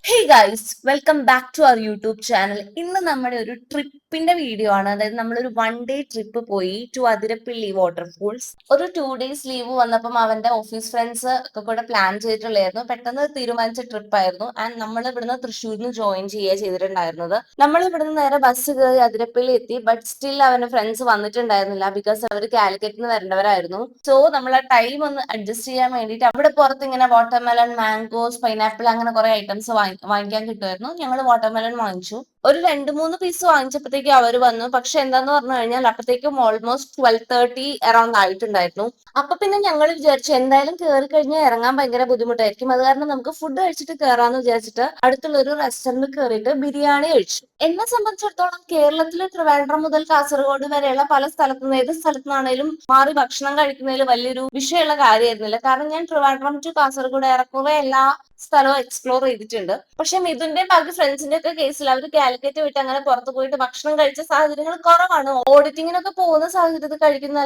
Hey guys, welcome back to our YouTube channel. ഇന്ന് നമ്മുടെ ഒരു ട്രിപ്പിന്റെ വീഡിയോ ആണ്. അതായത് നമ്മളൊരു 1 ഡേ ട്രിപ്പ് പോയി ടു അതിരപ്പിള്ളി വാട്ടർഫോൾസ്. ഒരു 2 ഡേയ്സ് ലീവ് വന്നപ്പം അവന്റെ ഓഫീസ് ഫ്രണ്ട്സ് ഒക്കെ കൂടെ പ്ലാൻ ചെയ്തിട്ടുള്ളായിരുന്നു. പെട്ടെന്ന് തീരുമാനിച്ച ട്രിപ്പ് ആയിരുന്നു. ആൻഡ് നമ്മൾ ഇവിടുന്ന് തൃശ്ശൂരിന് ജോയിൻ ചെയ്യുക ചെയ്തിട്ടുണ്ടായിരുന്നത്. നമ്മൾ ഇവിടുന്ന് നേരെ ബസ് കയറി അതിരപ്പിള്ളി എത്തി. ബട്ട് സ്റ്റിൽ അവന്റെ ഫ്രണ്ട്സ് വന്നിട്ടുണ്ടായിരുന്നില്ല, ബിക്കോസ് അവർ കാലിക്കറ്റിൽ നിന്ന് വരേണ്ടവരായിരുന്നു. സോ നമ്മൾ ആ ടൈം ഒന്ന് അഡ്ജസ്റ്റ് ചെയ്യാൻ വേണ്ടിയിട്ട് അവിടെ പുറത്ത് ഇങ്ങനെ വാട്ടർമെലൺ, മാംഗോസ്, പൈനാപ്പിൾ അങ്ങനെ കുറെ ഐറ്റംസ് വാങ്ങിക്കാൻ കിട്ടുമായിരുന്നു. ഞങ്ങൾ വാട്ടർമെലൺ വാങ്ങിച്ചു. ഒരു 2-3 പീസ് വാങ്ങിച്ചപ്പോഴത്തേക്ക് അവർ വന്നു. പക്ഷെ എന്താന്ന് പറഞ്ഞു കഴിഞ്ഞാൽ അപ്പോഴത്തേക്കും ഓൾമോസ്റ്റ് 12:30 അറൌണ്ട് ആയിട്ടുണ്ടായിരുന്നു. അപ്പൊ പിന്നെ ഞങ്ങൾ വിചാരിച്ചു എന്തായാലും കയറി കഴിഞ്ഞാൽ ഇറങ്ങാൻ ഭയങ്കര ബുദ്ധിമുട്ടായിരിക്കും. അത് കാരണം നമുക്ക് ഫുഡ് കഴിച്ചിട്ട് കയറാന്ന് വിചാരിച്ചിട്ട് അടുത്തുള്ള ഒരു റെസ്റ്റോറന്റിൽ കയറിയിട്ട് ബിരിയാണി കഴിച്ചു. എന്നെ സംബന്ധിച്ചിടത്തോളം കേരളത്തിലെ ട്രിവാൻഡ്രം മുതൽ കാസർഗോഡ് വരെയുള്ള പല സ്ഥലത്തുനിന്ന് ഏത് സ്ഥലത്തുനിന്നാണേലും മാറി ഭക്ഷണം കഴിക്കുന്നതിൽ വലിയൊരു വിഷയമുള്ള കാര്യമായിരുന്നില്ല. കാരണം ഞാൻ ട്രിവാൻഡ്രം ടു കാസർഗോഡ് ഏറെക്കുറെ എല്ലാ സ്ഥലവും എക്സ്പ്ലോർ ചെയ്തിട്ടുണ്ട്. പക്ഷെ മിഥുന്റെ ബാക്കി ഫ്രണ്ട്സിന്റെ ഒക്കെ കേസിൽ അവർ കാലിക്കറ്റ് വിട്ട് അങ്ങനെ പുറത്ത് പോയിട്ട് ഭക്ഷണം കഴിച്ച സാഹചര്യങ്ങൾ കുറവാണ്. ഓഡിറ്റിങ്ങിനൊക്കെ പോകുന്ന സാഹചര്യത്തിൽ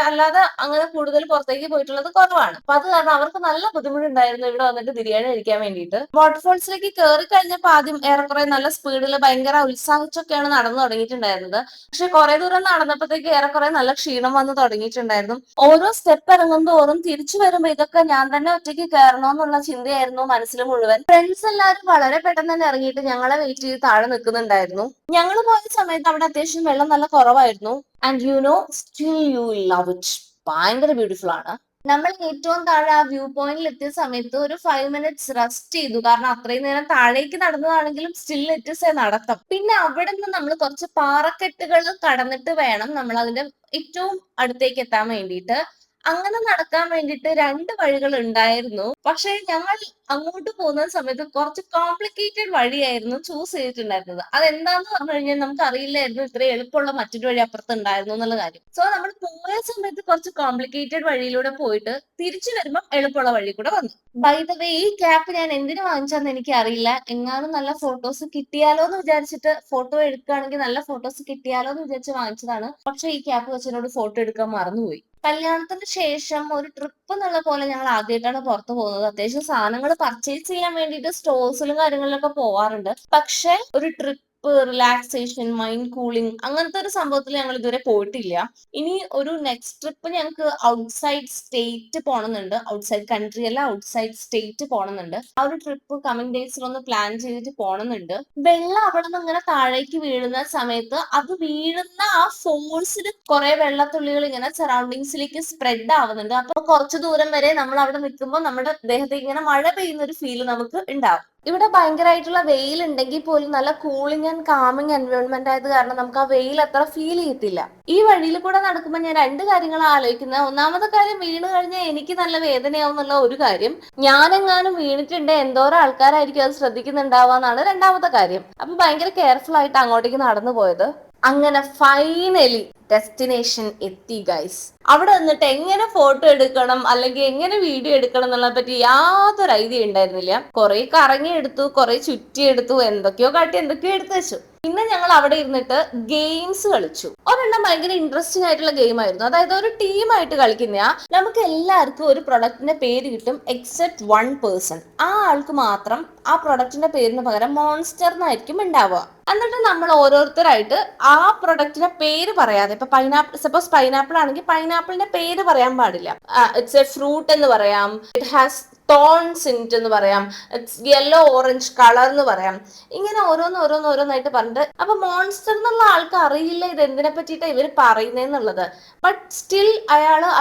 അല്ലാതെ അങ്ങനെ കൂടുതൽ പുറത്തേക്ക് പോയിട്ടുള്ളത് കുറവാണ്. അപ്പൊ അത് കാരണം അവർക്ക് നല്ല ബുദ്ധിമുട്ടുണ്ടായിരുന്നു ഇവിടെ വന്നിട്ട് ബിരിയാണി കഴിക്കാൻ വേണ്ടിയിട്ട്. വാട്ടർഫോൾസിലേക്ക് കയറി കഴിഞ്ഞപ്പോൾ ആദ്യം ഏറെക്കുറെ നല്ല സ്പീഡിൽ ഭയങ്കര ഉത്സാഹിച്ചൊക്കെയാണ് നടന്നു തുടങ്ങിയിട്ടുണ്ടായിരുന്നത്. പക്ഷെ കുറെ ദൂരം നടന്നപ്പോഴത്തേക്ക് ഏറെക്കുറെ നല്ല ക്ഷീണം വന്ന് തുടങ്ങിയിട്ടുണ്ടായിരുന്നു. ഓരോ സ്റ്റെപ്പ് ഇറങ്ങും തോറും തിരിച്ചു വരുമ്പോ ഇതൊക്കെ ഞാൻ തന്നെ ഒറ്റയ്ക്ക് കയറണമെന്നുള്ള ചിന്തയായിരുന്നു മനസ്സിൽ മുഴുവൻ. ഫ്രണ്ട്സ് എല്ലാവരും വളരെ പെട്ടെന്ന് തന്നെ ഇറങ്ങിയിട്ട് ഞങ്ങളെ വെയിറ്റ് ചെയ്ത് താഴെ നിൽക്കുന്നുണ്ടായിരുന്നു. ഞങ്ങൾ പോയ സമയത്ത് അവിടെ അത്യാവശ്യം വെള്ളം നല്ല കുറവായിരുന്നു. And still you love it. ഭയങ്കര ബ്യൂട്ടിഫുൾ ആണ്. നമ്മൾ ഏറ്റവും താഴെ ആ വ്യൂ പോയിന്റിൽ എത്തിയ സമയത്ത് ഒരു 5 മിനിറ്റ്സ് റെസ്റ്റ് ചെയ്തു. കാരണം അത്രയും നേരം താഴേക്ക് നടന്നതാണെങ്കിലും സ്റ്റിൽ ഇറ്റ് ഇസ് എ നടത്തം. പിന്നെ അവിടെ നിന്ന് നമ്മൾ കുറച്ച് പാറക്കെട്ടുകൾ കടന്നിട്ട് വേണം നമ്മൾ അതിന്റെ ഏറ്റവും അടുത്തേക്ക് എത്താൻ വേണ്ടിയിട്ട്. അങ്ങനെ നടക്കാൻ വേണ്ടിയിട്ട് 2 വഴികൾ ഉണ്ടായിരുന്നു. പക്ഷെ ഞങ്ങൾ അങ്ങോട്ട് പോകുന്ന സമയത്ത് കുറച്ച് കോംപ്ലിക്കേറ്റഡ് വഴിയായിരുന്നു ചൂസ് ചെയ്തിട്ടുണ്ടായിരുന്നത്. അതെന്താന്ന് പറഞ്ഞു കഴിഞ്ഞാൽ നമുക്ക് അറിയില്ലായിരുന്നു ഇത്ര എളുപ്പമുള്ള മറ്റൊരു വഴി അപ്പുറത്ത് ഉണ്ടായിരുന്നു എന്നുള്ള കാര്യം. സോ നമ്മൾ പോയ സമയത്ത് കുറച്ച് കോംപ്ലിക്കേറ്റഡ് വഴിയിലൂടെ പോയിട്ട് തിരിച്ചു വരുമ്പോൾ എളുപ്പമുള്ള വഴി കൂടെ വന്നു. ബൈ ദ വേ, ഈ ക്യാപ്പ് ഞാൻ എന്തിനു വാങ്ങിച്ചാന്ന് എനിക്ക് അറിയില്ല. എങ്ങാനും നല്ല ഫോട്ടോസ് കിട്ടിയാലോ എന്ന് വിചാരിച്ചിട്ട്, ഫോട്ടോ എടുക്കുകയാണെങ്കിൽ നല്ല ഫോട്ടോസ് കിട്ടിയാലോ എന്ന് വിചാരിച്ച് വാങ്ങിച്ചതാണ്. പക്ഷെ ഈ ക്യാപ്പ് വെച്ചതിനോട് ഫോട്ടോ എടുക്കാൻ മറന്നുപോയി. കല്യാണത്തിന് ശേഷം ഒരു ട്രിപ്പ് എന്നുള്ള പോലെ ഞങ്ങൾ ആദ്യമായിട്ടാണ് പുറത്തു പോകുന്നത്. അത്യാവശ്യം സാധനങ്ങൾ പർച്ചേസ് ചെയ്യാൻ വേണ്ടിയിട്ട് സ്റ്റോഴ്സിലും കാര്യങ്ങളിലൊക്കെ പോവാറുണ്ട്. പക്ഷെ ഒരു ട്രിപ്പ്, റിലാക്സേഷൻ, മൈൻഡ് കൂളിംഗ് അങ്ങനത്തെ ഒരു സംഭവത്തിൽ ഞങ്ങൾ ഇതുവരെ പോയിട്ടില്ല. ഇനി ഒരു നെക്സ്റ്റ് ട്രിപ്പ് ഞങ്ങൾക്ക് ഔട്ട്സൈഡ് സ്റ്റേറ്റ് പോകണമെന്നുണ്ട്. ഔട്ട്സൈഡ് കൺട്രി അല്ല, ഔട്ട്സൈഡ് സ്റ്റേറ്റ് പോകണമെന്നുണ്ട്. ആ ഒരു ട്രിപ്പ് കമ്മിങ് ഡേയ്സിൽ ഒന്ന് പ്ലാൻ ചെയ്തിട്ട് പോകണമെന്നുണ്ട്. വെള്ളം അവിടെ നിന്ന് ഇങ്ങനെ താഴേക്ക് വീഴുന്ന സമയത്ത് അത് വീഴുന്ന ആ ഫോഴ്സിൽ കുറെ വെള്ളത്തുള്ളികൾ ഇങ്ങനെ സറൗണ്ടിങ്സിലേക്ക് സ്പ്രെഡ് ആവുന്നുണ്ട്. അപ്പൊ കുറച്ചു ദൂരം വരെ നമ്മൾ അവിടെ നിൽക്കുമ്പോൾ നമ്മുടെ ദേഹത്തേക്ക് ഇങ്ങനെ മഴ പെയ്യുന്ന ഒരു ഫീൽ നമുക്ക് ഉണ്ടാവും. ഇവിടെ ഭയങ്കരമായിട്ടുള്ള വെയിൽ ഉണ്ടെങ്കിൽ പോലും നല്ല കൂളിംഗ് ആൻഡ് കാമിങ് എൻവയോൺമെന്റ് ആയത് കാരണം നമുക്ക് ആ വെയിൽ അത്ര ഫീൽ ചെയ്യത്തില്ല. ഈ വഴിയിൽ കൂടെ നടക്കുമ്പോൾ ഞാൻ 2 കാര്യങ്ങൾ ആലോചിക്കുന്നത്. ഒന്നാമത്തെ കാര്യം, വീണ് കഴിഞ്ഞാൽ എനിക്ക് നല്ല വേദനയാവും എന്നുള്ള ഒരു കാര്യം. ഞാനെങ്ങാനും വീണിട്ടുണ്ട് എന്തോരം ആൾക്കാരായിരിക്കും അത് ശ്രദ്ധിക്കുന്നുണ്ടാവാന്നാണ് രണ്ടാമത്തെ കാര്യം. അപ്പൊ ഭയങ്കര കെയർഫുൾ ആയിട്ട് അങ്ങോട്ടേക്ക് നടന്നു പോയത്. അങ്ങനെ ഫൈനലി ഡെസ്റ്റിനേഷൻ എത്തി ഗൈസ്. അവിടെ നിന്നിട്ട് എങ്ങനെ ഫോട്ടോ എടുക്കണം അല്ലെങ്കിൽ എങ്ങനെ വീഡിയോ എടുക്കണം എന്നുള്ള പറ്റി യാതൊരു ഐഡിയ ഉണ്ടായിരുന്നില്ല. കുറെ കറങ്ങി എടുത്തു, കുറെ ചുറ്റിയെടുത്തു, എന്തൊക്കെയോ കാട്ടി എന്തൊക്കെയോ എടുത്തു വെച്ചു. പിന്നെ ഞങ്ങൾ അവിടെ ഇരുന്നിട്ട് ഗെയിംസ് കളിച്ചു. ഒരെണ്ണം ഭയങ്കര ഇൻട്രസ്റ്റിംഗ് ആയിട്ടുള്ള ഗെയിം ആയിരുന്നു. അതായത് ഒരു ടീമായിട്ട് കളിക്കുന്ന, നമുക്ക് എല്ലാവർക്കും ഒരു പ്രൊഡക്റ്റിന്റെ പേര് കിട്ടും എക്സെപ്റ്റ് 1 പേഴ്സൺ. ആ ആൾക്ക് മാത്രം ആ പ്രൊഡക്റ്റിന്റെ പേരിന് പകരം മോൺസ്റ്റർ എന്നായിരിക്കും ഉണ്ടാവുക. എന്നിട്ട് നമ്മൾ ഓരോരുത്തരായിട്ട് ആ പ്രൊഡക്റ്റിന്റെ പേര് പറയാതെ, ഇപ്പൊ സപ്പോസ് പൈനാപ്പിൾ ആണെങ്കിൽ പൈനാപ്പിളിന്റെ പേര് പറയാൻ പാടില്ല. ഇറ്റ്സ് എ ഫ്രൂട്ട് എന്ന് പറയാം, it has thorns in it എന്ന് പറയാം, ഇറ്റ്സ് യെല്ലോ ഓറഞ്ച് കളർ എന്ന് പറയാം. ഇങ്ങനെ ഓരോന്നായിട്ട് പറഞ്ഞിട്ട്, അപ്പൊ മോൺസ്റ്റർ എന്നുള്ള ആൾക്ക് അറിയില്ല ഇത് എന്തിനെ പറ്റിയിട്ടാണ് ഇവർ പറയുന്നതെന്നുള്ളത്. ബട്ട് സ്റ്റിൽ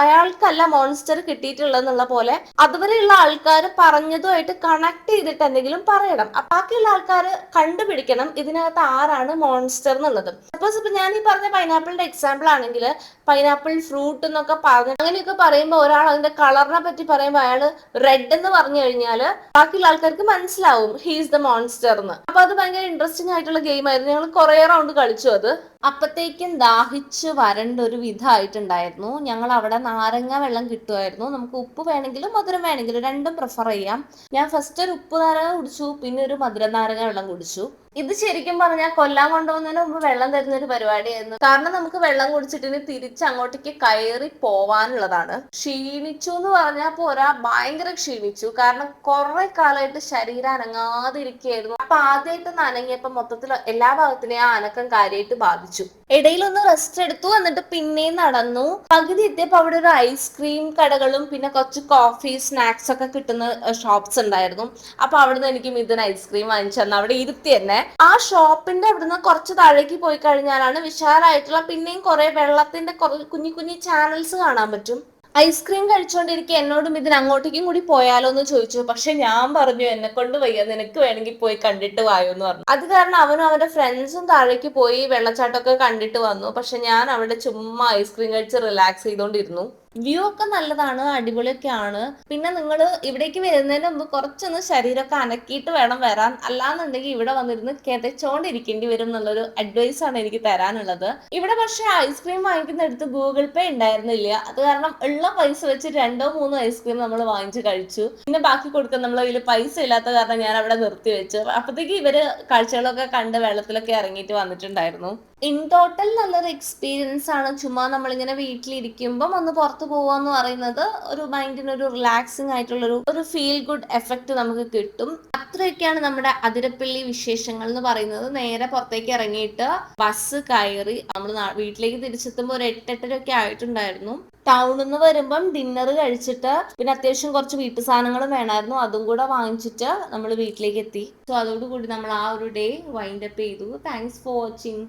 അയാൾക്കല്ല മോൺസ്റ്റർ കിട്ടിയിട്ടുള്ളതെന്നുള്ള പോലെ അതുവരെയുള്ള ആൾക്കാർ പറഞ്ഞതുമായിട്ട് കണക്ട് ചെയ്തിട്ട് എന്തെങ്കിലും പറയണം. ബാക്കിയുള്ള ആൾക്കാർ കണ്ടുപിടിക്കണം ഇതിനകത്ത് ആരാണ് മോൺസ്റ്റർ എന്നുള്ളത്. സപ്പോസ് ഇപ്പൊ ഞാൻ ഈ പറഞ്ഞ പൈനാപ്പിളിന്റെ എക്സാമ്പിൾ ആണെങ്കിൽ, പൈനാപ്പിൾ ഫ്രൂട്ട് എന്നൊക്കെ പറഞ്ഞു അങ്ങനെയൊക്കെ പറയുമ്പോൾ ഒരാൾ അതിന്റെ കളറിനെ പറ്റി പറയുമ്പോൾ അയാൾ റെഡ് എന്ന് പറഞ്ഞു കഴിഞ്ഞാൽ ബാക്കിയുള്ള ആൾക്കാർക്ക് മനസ്സിലാവും ഹീസ് ദ മോൺസ്റ്റർ എന്ന്. അപ്പൊ അത് ഭയങ്കര ഇൻട്രസ്റ്റിംഗ് ആയിട്ടുള്ള ഗെയിം ആയിരുന്നു. ഞങ്ങൾ കുറെ റൗണ്ട് കളിച്ചു അത്. അപ്പത്തേക്കും ദാഹിച്ച് വരണ്ട ഒരു വിധമായിട്ടുണ്ടായിരുന്നു. ഞങ്ങൾ അവിടെ നാരങ്ങ വെള്ളം കിട്ടുമായിരുന്നു. നമുക്ക് ഉപ്പ് വേണമെങ്കിലും മധുരം വേണമെങ്കിലും രണ്ടും പ്രിഫർ ചെയ്യാം. ഞാൻ ഫസ്റ്റ് ഒരു ഉപ്പ് നാരങ്ങ കുടിച്ചു, പിന്നെ ഒരു മധുര നാരങ്ങ വെള്ളം കുടിച്ചു. ഇത് ശരിക്കും പറഞ്ഞാൽ കൊല്ലാൻ കൊണ്ടുപോകുന്നതിന് മുമ്പ് വെള്ളം തരുന്ന ഒരു പരിപാടിയായിരുന്നു. കാരണം നമുക്ക് വെള്ളം കുടിച്ചിട്ട് തിരിച്ച് അങ്ങോട്ടേക്ക് കയറി പോവാനുള്ളതാണ്. ക്ഷീണിച്ചു എന്ന് പറഞ്ഞാൽ പോരാ, ഭയങ്കര ക്ഷീണിച്ചു. കാരണം കുറെ കാലമായിട്ട് ശരീരം അനങ്ങാതിരിക്കുകയായിരുന്നു. അപ്പൊ ആദ്യമായിട്ട് അനങ്ങിയപ്പോ മൊത്തത്തിൽ എല്ലാ ഭാഗത്തിനെയും ആ അനക്കം കാര്യമായിട്ട് ബാധിച്ചു. ഇടയിലൊന്ന് റെസ്റ്റ് എടുത്തു, എന്നിട്ട് പിന്നെയും നടന്നു. പകുതി എത്തിയപ്പോ അവിടെ ഒരു ഐസ്ക്രീം കടകളും പിന്നെ കുറച്ച് കോഫി സ്നാക്സ് ഒക്കെ കിട്ടുന്ന ഷോപ്സ് ഉണ്ടായിരുന്നു. അപ്പൊ അവിടുന്ന് എനിക്ക് മിഥുൻ ഐസ്ക്രീം വാങ്ങിച്ചു തന്നു. അവിടെ ഇരുത്തി തന്നെ. ആ ഷോപ്പിന്റെ അവിടുന്ന് കുറച്ച് താഴേക്ക് പോയി കഴിഞ്ഞാലാണ് വിശാലമായിട്ടുള്ള പിന്നെയും കുറെ വെള്ളത്തിന്റെ കുഞ്ഞു കുഞ്ഞു ചാനൽസ് കാണാൻ പറ്റും. ഐസ്ക്രീം കഴിച്ചുകൊണ്ടിരിക്കെ എന്നോടും ഇതിന് അങ്ങോട്ടേക്കും കൂടി പോയാലോ എന്ന് ചോദിച്ചു. പക്ഷെ ഞാൻ പറഞ്ഞു എന്നെ കൊണ്ട് വയ്യ, നിനക്ക് വേണമെങ്കിൽ പോയി കണ്ടിട്ട് വായോ എന്ന് പറഞ്ഞു. അത് കാരണം അവനും അവന്റെ ഫ്രണ്ട്സും താഴേക്ക് പോയി വെള്ളച്ചാട്ടമൊക്കെ കണ്ടിട്ട് വന്നു. പക്ഷെ ഞാൻ അവിടെ ചുമ്മാ ഐസ്ക്രീം കഴിച്ച് റിലാക്സ് ചെയ്തോണ്ടിരുന്നു. വ്യൂ ഒക്കെ നല്ലതാണ്, അടിപൊളിയൊക്കെയാണ്. പിന്നെ നിങ്ങൾ ഇവിടേക്ക് വരുന്നതിന് മുമ്പ് കുറച്ചൊന്ന് ശരീരമൊക്കെ അനക്കിയിട്ട് വേണം വരാൻ. അല്ലാന്നുണ്ടെങ്കിൽ ഇവിടെ വന്നിരുന്ന് കിതച്ചോണ്ടിരിക്കേണ്ടി വരും എന്നുള്ളൊരു അഡ്വൈസ് ആണ് എനിക്ക് തരാനുള്ളത്. ഇവിടെ പക്ഷെ ഐസ്ക്രീം വാങ്ങിക്കുന്നിടത്ത് ഗൂഗിൾ പേ ഉണ്ടായിരുന്നില്ല. അത് കാരണം ഉള്ള പൈസ വെച്ച് 2-3 ഐസ്ക്രീം നമ്മൾ വാങ്ങിച്ച് കഴിച്ചു. പിന്നെ ബാക്കി കൊടുക്കാൻ നമ്മൾ കയ്യിൽ പൈസ ഇല്ലാത്ത കാരണം ഞാൻ അവിടെ നിർത്തി വെച്ചു. അപ്പത്തേക്ക് ഇവര് കാഴ്ചകളൊക്കെ കണ്ട് വെള്ളത്തിലൊക്കെ ഇറങ്ങിയിട്ട് വന്നിട്ടുണ്ടായിരുന്നു. ഇൻ ടോട്ടൽ നല്ലൊരു എക്സ്പീരിയൻസ് ആണ്. ചുമ്മാ നമ്മളിങ്ങനെ വീട്ടിലിരിക്കുമ്പം ഒന്ന് പുറത്ത് പോവാന്ന് പറയുന്നത് ഒരു മൈൻഡിന് ഒരു റിലാക്സിങ് ആയിട്ടുള്ള ഒരു ഫീൽ ഗുഡ് എഫക്റ്റ് നമുക്ക് കിട്ടും. അത്രയൊക്കെയാണ് നമ്മുടെ അതിരപ്പള്ളി വിശേഷങ്ങൾ എന്ന് പറയുന്നത്. നേരെ പുറത്തേക്ക് ഇറങ്ങിയിട്ട് ബസ് കയറി നമ്മൾ വീട്ടിലേക്ക് തിരിച്ചെത്തുമ്പോൾ ഒരു 8-8:30 ഒക്കെ ആയിട്ടുണ്ടായിരുന്നു. ടൗണിൽ നിന്ന് വരുമ്പം ഡിന്നർ കഴിച്ചിട്ട് പിന്നെ അത്യാവശ്യം കുറച്ച് വീട്ടു സാധനങ്ങളും വേണമായിരുന്നു, അതും കൂടെ വാങ്ങിച്ചിട്ട് നമ്മൾ വീട്ടിലേക്ക് എത്തി. സോ അതോടുകൂടി നമ്മൾ ആ ഒരു ഡേ വൈൻഡ് അപ്പ് ചെയ്തു. Thanks for watching.